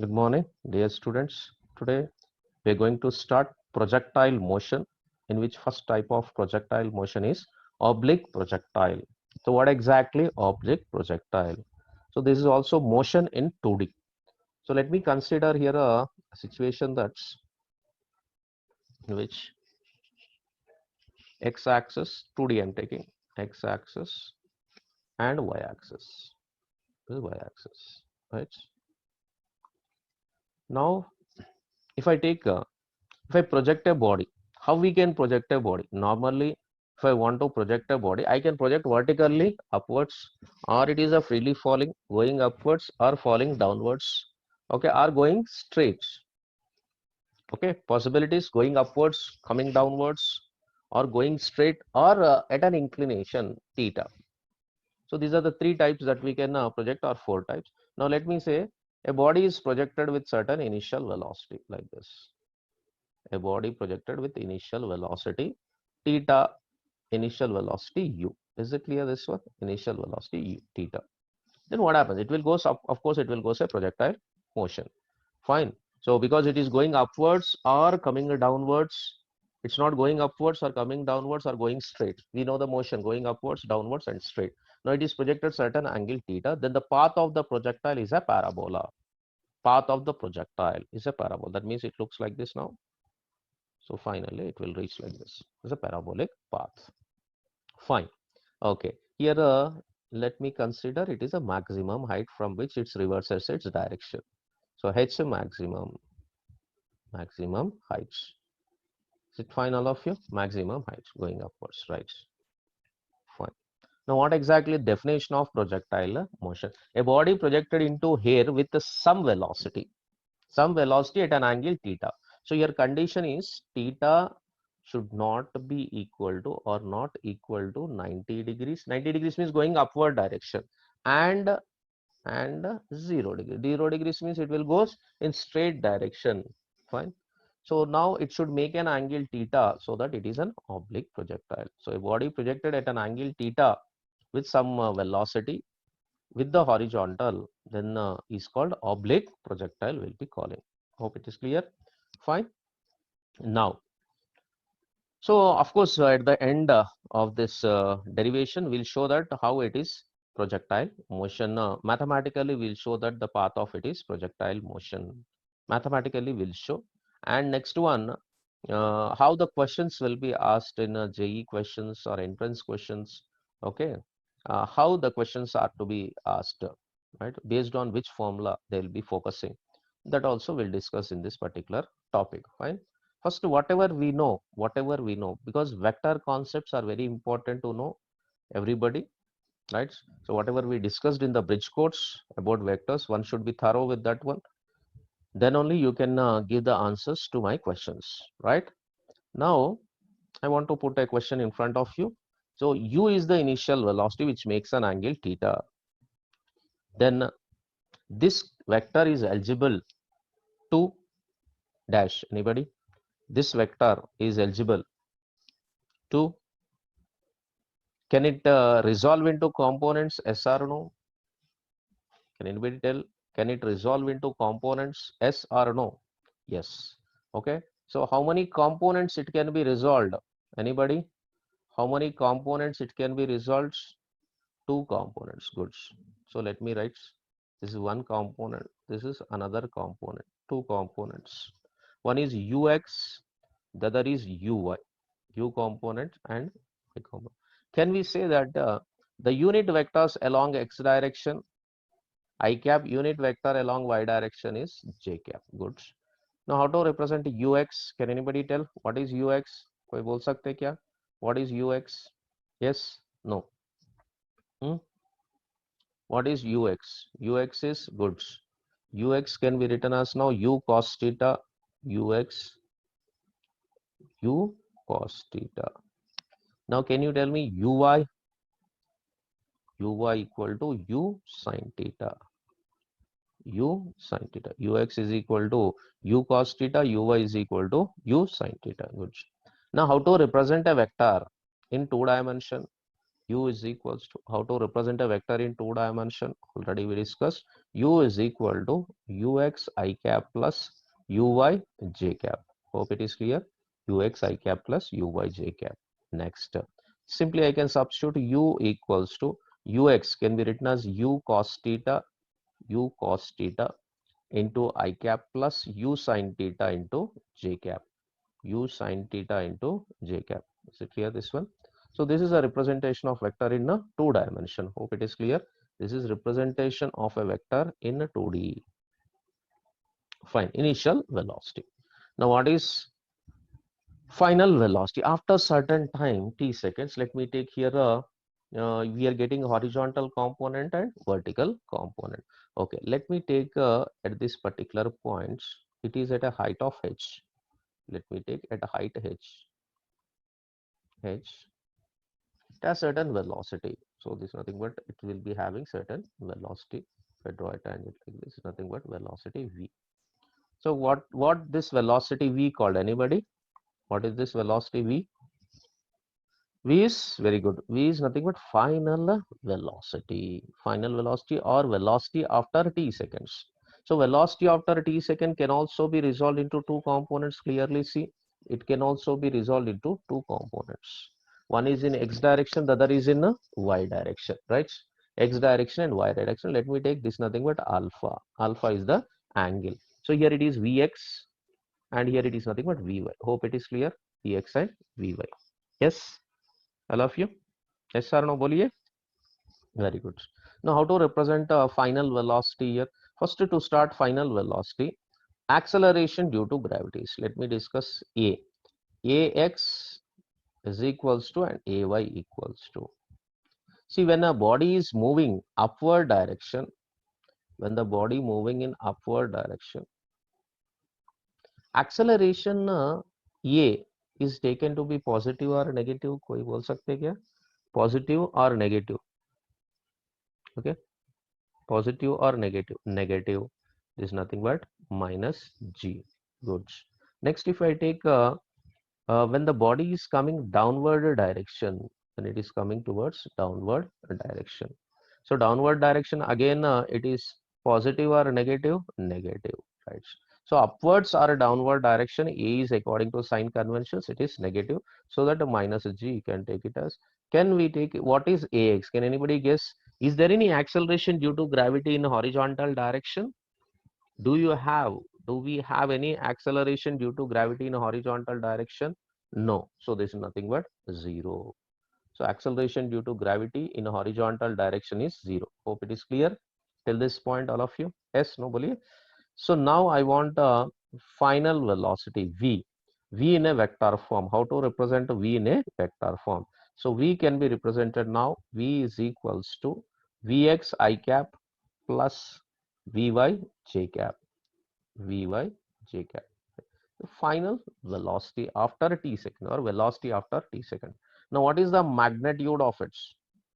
Good morning, dear students. Today we are going to start projectile motion, in which first type of projectile motion is oblique projectile. So what exactly oblique projectile? So this is also motion in 2D. So let me consider here a situation that's in which x-axis 2D I'm taking x-axis and y-axis. This is y-axis, right? Now if I take if I project a body, how we can project a body? Normally, if I want to project a body, I can project vertically upwards, or it is a freely falling, going upwards or falling downwards, okay, or going straight. Okay, possibilities going upwards, coming downwards, or going straight, or at an inclination theta. So these are the three types that we can project, or four types. Now let me say a body is projected with certain initial velocity like this. A body projected with initial velocity theta, initial velocity u. Is it clear, this one? Initial velocity u, theta. Then what happens? It will go up, of course it will go a projectile motion. Fine. So because it is going upwards or coming downwards, it's not going upwards or coming downwards or going straight. We know the motion going upwards, downwards and straight. Now it is projected certain angle theta. Then the path of the projectile is a parabola. Path of the projectile is a parabola. That means it looks like this now. So finally it will reach like this. It's a parabolic path. Fine. Okay. Here let me consider it is a maximum height from which it reverses its direction. So h maximum heights. Is it fine, all of you? Maximum heights going upwards, right? Fine. Now what exactly definition of projectile motion? A body projected into air with some velocity at an angle theta. So your condition is theta should not be equal to or not equal to 90 degrees. 90 degrees means going upward direction, and 0 degree. 0 degrees means it will go in straight direction. Fine. So now it should make an angle theta so that it is an oblique projectile. So a body projected at an angle theta with some velocity with the horizontal, then is called oblique projectile, will be calling. Hope it is clear. Fine. Now, so of course at the end of this derivation we'll show that how it is projectile motion. Mathematically we'll show that the path of it is projectile motion. Mathematically we'll show. And next one, how the questions will be asked in JE questions or entrance questions. Okay, how the questions are to be asked, right, based on which formula they will be focusing, that also we'll discuss in this particular topic. Fine. First, whatever we know, because vector concepts are very important to know, everybody, right? So whatever we discussed in the bridge course about vectors, one should be thorough with that one. Then only you can give the answers to my questions, right? Now I want to put a question in front of you. So u is the initial velocity which makes an angle theta. Then this vector is eligible to dash. Anybody? This vector is eligible to, can it resolve into components, yes or no? Can anybody tell? Can it resolve into components, yes or no? Yes. Okay. So how many components it can be resolved? Anybody? How many components it can be resolved? Two components. Good. So let me write. This is one component. This is another component. Two components. One is ux, the other is uy. U component and y component. Can we say that the unit vectors along x direction, I cap, unit vector along y direction is j cap. Good. Now how to represent ux? Can anybody tell what is ux? कोई बोल सकते क्या? What is ux? Yes? No? Hmm? What is ux? Ux is goods. Ux can be written as now u cos theta, ux, u cos theta. Now can you tell me uy? Uy equal to u sin theta. U sin theta. Ux is equal to u cos theta. Uy is equal to u sin theta. Good. Now how to represent a vector in two dimension? u is equals to, how to represent a vector in 2 dimension, already we discussed. U is equal to ux I cap plus uy j cap. Hope it is clear. Ux I cap plus uy j cap. Next, simply I can substitute u equals to, ux can be written as u cos theta into I cap plus u sin theta into j cap, u sin theta into j cap. Is it clear, this one? So this is a representation of vector in a 2 dimension. Hope it is clear. This is representation of a vector in a 2D. Fine. Initial velocity. Now what is final velocity? After certain time t seconds, let me take here a, we are getting horizontal component and vertical component. Okay, let me take at this particular point, it is at a height of h. Let me take at a height h. It has certain velocity. So this is nothing but, it will be having certain velocity. If I draw a tangent like this, is nothing but velocity v. So what this velocity v called? Anybody? What is this velocity v? V is very good. V is nothing but final velocity. Final velocity or velocity after t seconds. So velocity after t second can also be resolved into two components. Clearly see, it can also be resolved into two components. One is in x direction, the other is in y direction, right? X direction and y direction. Let me take this nothing but alpha. Alpha is the angle. So here it is Vx and here it is nothing but Vy. Hope it is clear. Vx and Vy. Yes, all of you. Yes or no? Boliye. Very good. Now how to represent final velocity here? First, to start final velocity, acceleration due to gravities. Let me discuss A. Ax is equals to and Ay equals to. See, when a body is moving upward direction, when the body moving in upward direction, acceleration A is taken to be positive or negative. कोई बोल सकते क्या? Positive or negative? Okay, positive or negative? Negative. This is nothing but minus g. Good. Next, if I take when the body is coming downward direction, when it is coming towards downward direction. So downward direction again, it is positive or negative? Negative, right? So upwards or downward direction, A is according to sign conventions, it is negative. So that minus g, you can take it as. Can we take, what is Ax? Can anybody guess? Is there any acceleration due to gravity in horizontal direction? Do you have, do we have any acceleration due to gravity in a horizontal direction? No. So this is nothing but 0. So acceleration due to gravity in a horizontal direction is 0. Hope it is clear till this point, all of you. Yes, no, boliye. So now I want a final velocity v. V in a vector form. How to represent v in a vector form? So v can be represented now. V is equals to Vx I cap plus Vy j cap. Vy j cap. The final velocity after t second, or velocity after t second. Now what is the magnitude of it?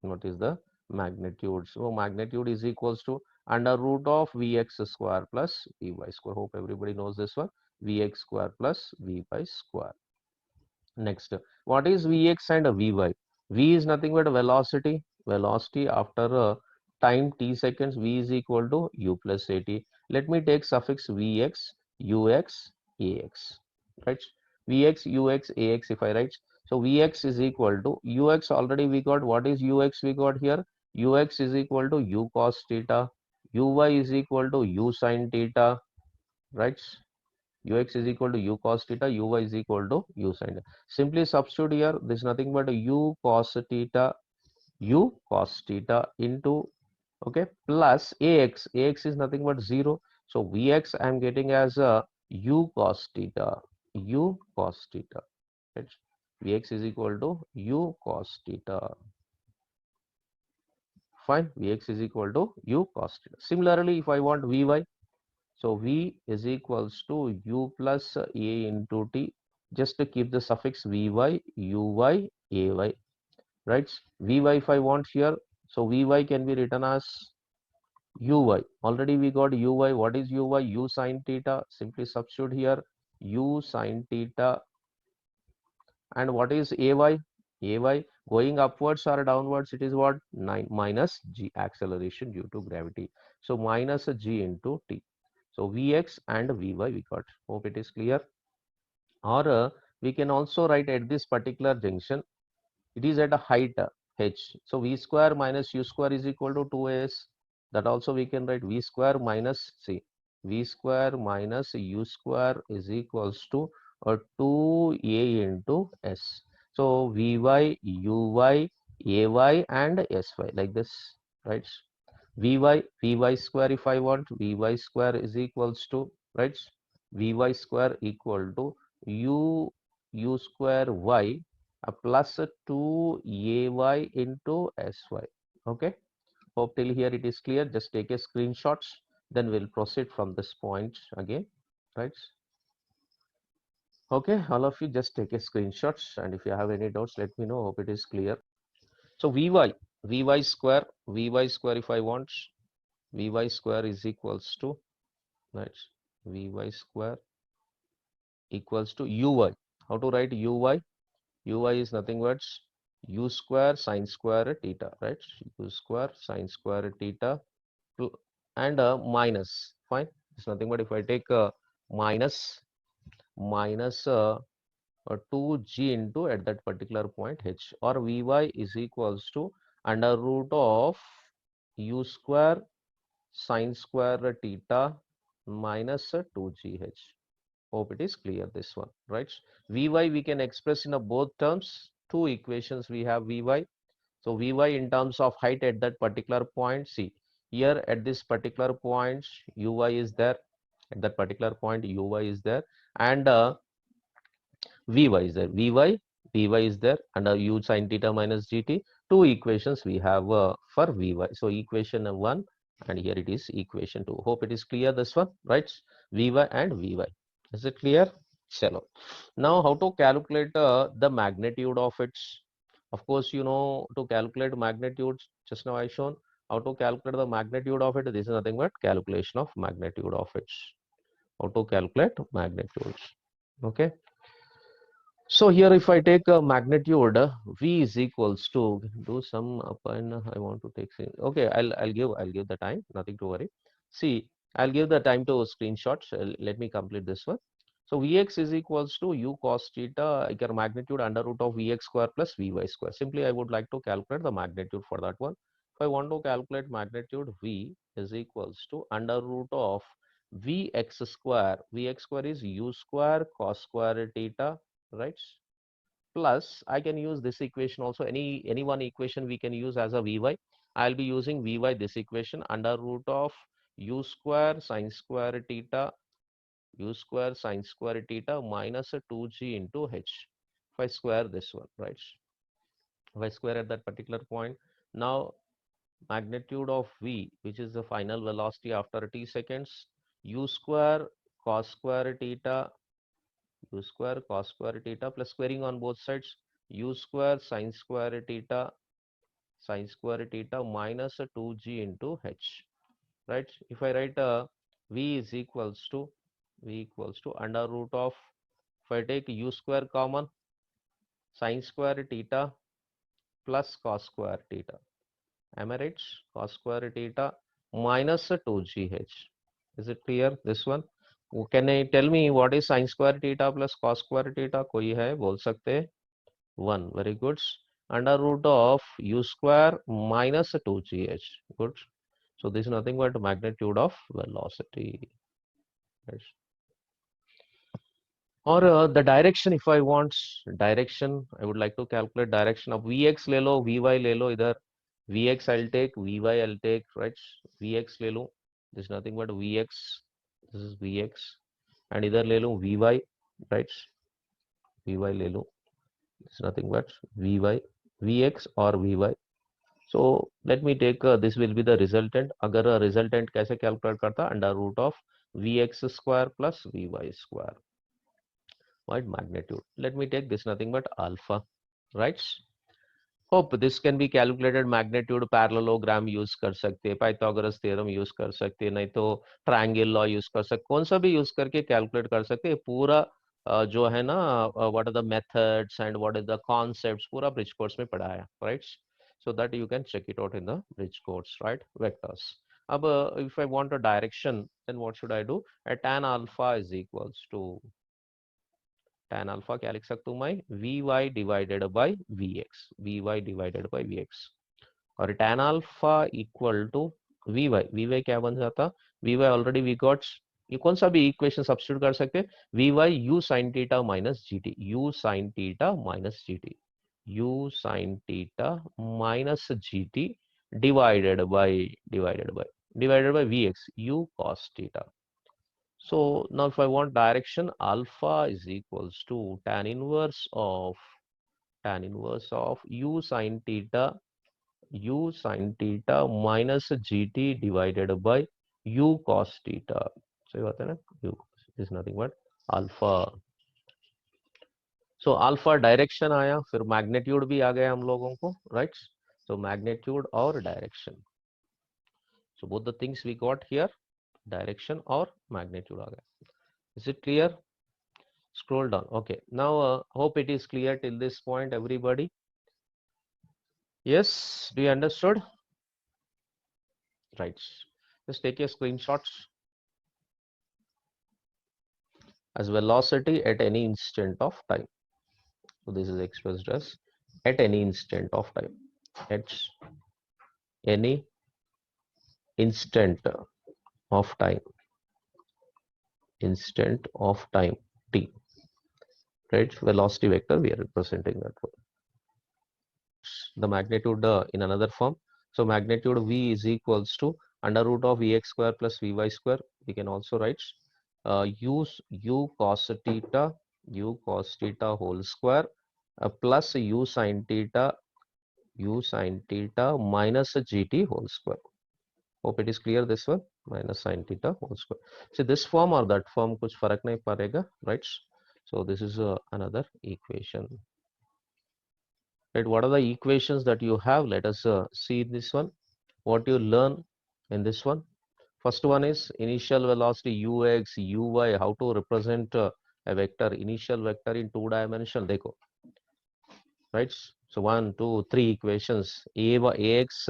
What is the magnitude? So magnitude is equals to under root of Vx square plus Vy square. Hope everybody knows this one. Vx square plus Vy square. Next, what is Vx and Vy? V is nothing but velocity. Velocity after time t seconds. V is equal to u plus at. Let me take suffix Vx, Ux, Ax. Right? Vx, Ux, Ax if I write. So Vx is equal to Ux, already we got. What is Ux we got here? Ux is equal to u cos theta. Uy is equal to u sin theta. Right? Ux is equal to u cos theta, uy is equal to u sin theta. Simply substitute here, this is nothing but u cos theta into, okay, plus ax is nothing but 0. So vx I am getting as a u cos theta, right? Vx is equal to u cos theta. Fine, vx is equal to u cos theta. Similarly, if I want vy, so V is equals to U plus A into T. Just to keep the suffix Vy, Uy, Ay, right? Vy if I want here, so Vy can be written as Uy. Already we got Uy. What is Uy? U sin theta. Simply substitute here U sin theta. And what is Ay? Ay, Going upwards or downwards, it is what? 9 minus g, acceleration due to gravity. So minus g into t. So Vx and Vy we got. Hope it is clear. Or we can also write at this particular junction, it is at a height h. So V square minus U square is equal to 2as. That also we can write V square minus C. V square minus U square is equals to 2a into S. So Vy, Uy, Ay and Sy like this, right? Vy square, if I want, Vy square is equals to, right? Vy square equal to U square y plus 2ay into Sy. Okay. Hope till here it is clear. Just take a screenshot. Then we'll proceed from this point again. Right. Okay. All of you just take a screenshot. And if you have any doubts, let me know. Hope it is clear. So Vy square if I want, Vy square is equals to, right, Vy square equals to Uy. How to write Uy? Uy is nothing but U square sine square theta, right? U square sine square theta and minus, fine. It's nothing but if I take minus 2g into at that particular point h, or Vy is equals to under root of U square sine square theta minus 2gh. Hope it is clear, this one, right? Vy we can express in both terms. Two equations we have Vy. So Vy in terms of height at that particular point. See, here at this particular point, Uy is there. At that particular point, Uy is there, and Vy is there. Vy is there, and U sine theta minus gt. Two equations we have for Vy. So equation 1, and here it is equation 2. Hope it is clear, this one, right? Vy and Vy. Is it clear? Chalo. Now, how to calculate the magnitude of its? Of course, you know, to calculate magnitude, just now I shown how to calculate the magnitude of it. This is nothing but calculation of magnitude of its. How to calculate magnitudes. Okay. So here, if I take a magnitude, V is equals to, do some up and I want to take. Okay, I'll give the time. Nothing to worry. See, I'll give the time to screenshots. Let me complete this one. So Vx is equals to U cos theta, your magnitude under root of Vx square plus Vy square. Simply, I would like to calculate the magnitude for that one. If I want to calculate magnitude, V is equals to under root of Vx square. Vx square is U square cos square theta, right? Plus, I can use this equation also. Any one equation we can use as a Vy. I'll be using Vy this equation under root of U square sine square theta, U square sine square theta minus 2g into h. If I square this one, right? If I square at that particular point, now magnitude of V, which is the final velocity after t seconds, U square cos square theta, U square cos square theta plus squaring on both sides, U square sine square theta minus 2g into h, right? If I write V is equals to under root of, if I take U square common, sine square theta plus cos square theta, am I right? Cos square theta minus 2gh. Is it clear, this one? Can I tell me what is sine square theta plus cos square theta? कोई है बोल सकते हैं? 1. Very good. Under root of U square minus 2gh. Good. So this is nothing but magnitude of velocity. Right. Or the direction, if I want direction, I would like to calculate direction of Vx ले लो, Vy ले लो इधर. Vx I'll take, Vy I'll take, right? Vx ले लो. This is nothing but Vx. This is Vx. And इधर ले लो Vy, right? Vy ले लो. It's nothing but Vy, Vx or Vy. So let me take this will be the resultant. अगर resultant कैसे calculate करता? Under root of Vx square plus Vy square. Right, magnitude. Let me take this nothing but alpha, right? Hope this can be calculated magnitude parallelogram use कर सकते हैं, Pythagoras theorem use कर सकते हैं, नहीं तो triangle law use कर सकते हैं, कौन सा भी use करके calculate कर सकते हैं. पूरा जो है ना what are the methods and what is the concepts पूरा ब्रिज कोर्स में पढ़ाया, right? So that you can check it out in the bridge course, right? Vectors. अब if I want a direction, then what should I do? Tan alpha is equals to tan alpha क्या लिख सकता हूँ मैं? Vy divided by Vx, Vy divided by Vx. और tan alpha equal to Vy क्या बन जाता? Vy already we got, ये कौन सा भी इक्वेशन सब्स्टिट्यूट कर सकते हैं? Vy u sin theta minus gt, u sin theta minus gt, u sin theta minus gt divided by Vx, u cos theta. So now if I want direction, alpha is equals to tan inverse of u sin theta minus gt divided by u cos theta. सही बात है ना? u is nothing but alpha. So alpha direction आया, फिर magnitude भी आ गया हम लोगों को, राइट? So मैग्नीट्यूड और direction, so both the things we got here, direction और मैग्नीट्यूड आ गया. Is it clear? Scroll down. Okay, now hope it is clear till this point, everybody. Yes, do you understood? Right, just take your screenshots. As velocity at any instant of time, so this is expressed as at any instant of time, at any instant of time, t, right? Velocity vector we are representing that one. The magnitude in another form, so magnitude v is equals to under root of vx square plus vy square. We can also write u cos theta whole square plus u sin theta minus gt whole square. Hope it is clear, this one, minus sin theta whole square. See this form or that form kuch farak nahi padega, right? So this is another equation, right? What are the equations that you have? Let us see this one, what you learn in this one. First one is initial velocity ux, uy, how to represent a vector, initial vector in two dimension. Dekho, right? So 1 2 3 equations. Ax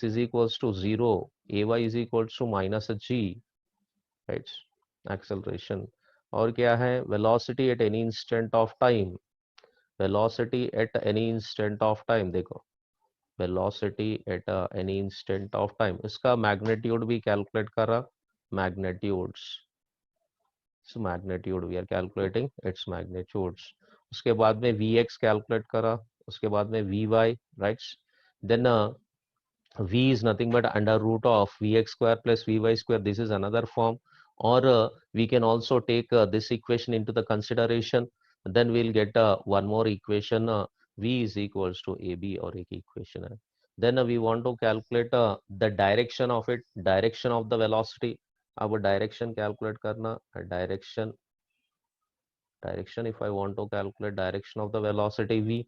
is equals to 0, ay is equals to minus g, right? Acceleration. और क्या है? Velocity at any instant of time, velocity at any instant of time. देखो, velocity at any instant of time, इसका magnitude भी calculate करा, magnitudes, so magnitude we are calculating its magnitudes. उसके बाद में vx calculate करा, उसके बाद में vy, right? Then v is nothing but under root of vx square plus vy square. This is another form, or we can also take this equation into the consideration. Then we'll get one more equation, v is equals to ab, or एक equation है. Then we want to calculate the direction of it, direction of the velocity. अब direction calculate करना, direction, if I want to calculate direction of the velocity v,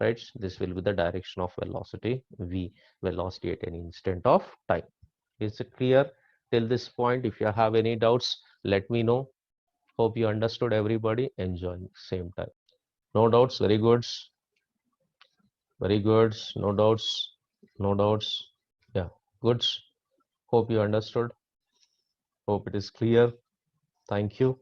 right? This will be the direction of velocity v, velocity at any instant of time. Is it clear till this point? If you have any doubts, let me know. Hope you understood, everybody. Enjoying same time. No doubts. Very good. Very good. No doubts. No doubts. Yeah, good. Hope you understood. Hope it is clear. Thank you.